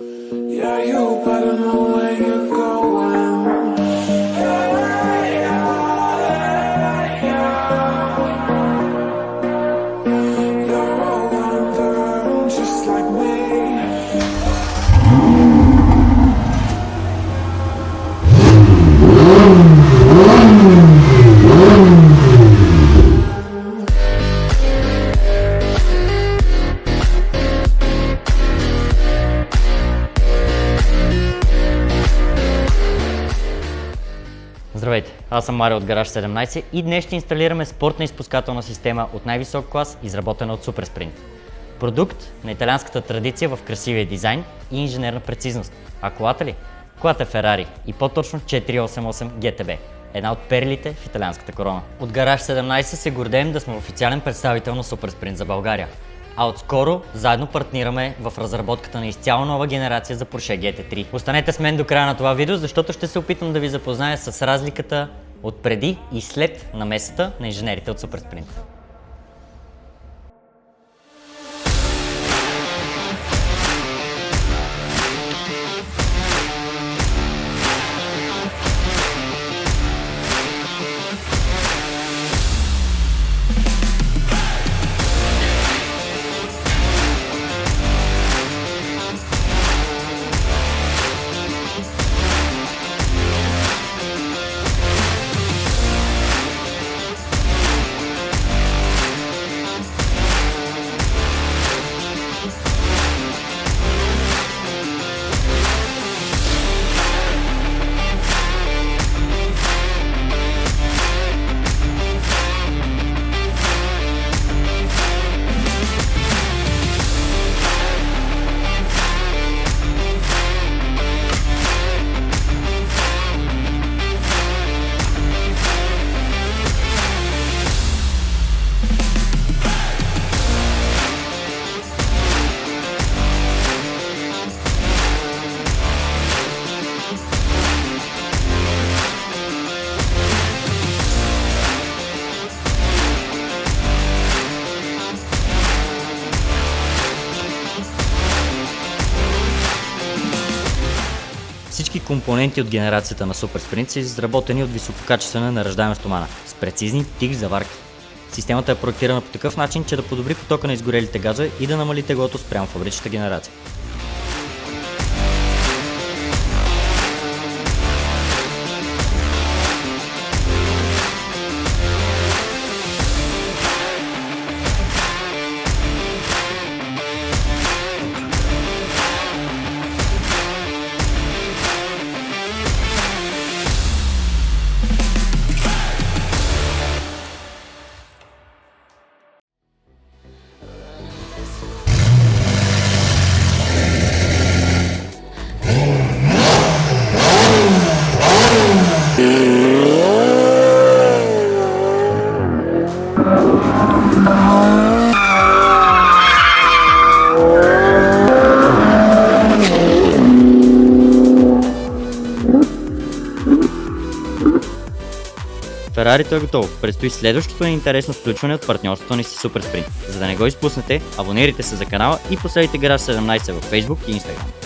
Yeah, you better know where you're going. You're a wanderer just like me. Здравейте, аз съм Марио от Гараж 17 и днес ще инсталираме спортна изпускателна система от най-висок клас, изработена от SuperSprint. Продукт на италианската традиция в красивия дизайн и инженерна прецизност. А колата ли? Колата е Ferrari и по-точно 488 GTB. Една от перлите в италианската корона. От Гараж 17 се гордеем да сме официален представител на SuperSprint за България. А отскоро заедно партнираме в разработката на изцяло нова генерация за Porsche GT3. Останете с мен до края на това видео, защото ще се опитам да ви запозная с разликата от преди и след намесата на инженерите от SuperSprint. Всички компоненти от генерацията на SuperSprint са изработени от висококачествена наръждаема стомана с прецизни тик заварки. Системата е проектирана по такъв начин, че да подобри потока на изгорелите газове и да намали теглото спрямо фабричната генерация. Ферарито е готово. Предстои следващото ни интересно включване от партньорството ни с SuperSprint. За да не го изпуснете, абонирайте се за канала и последите Гараж 17 във Facebook и Instagram.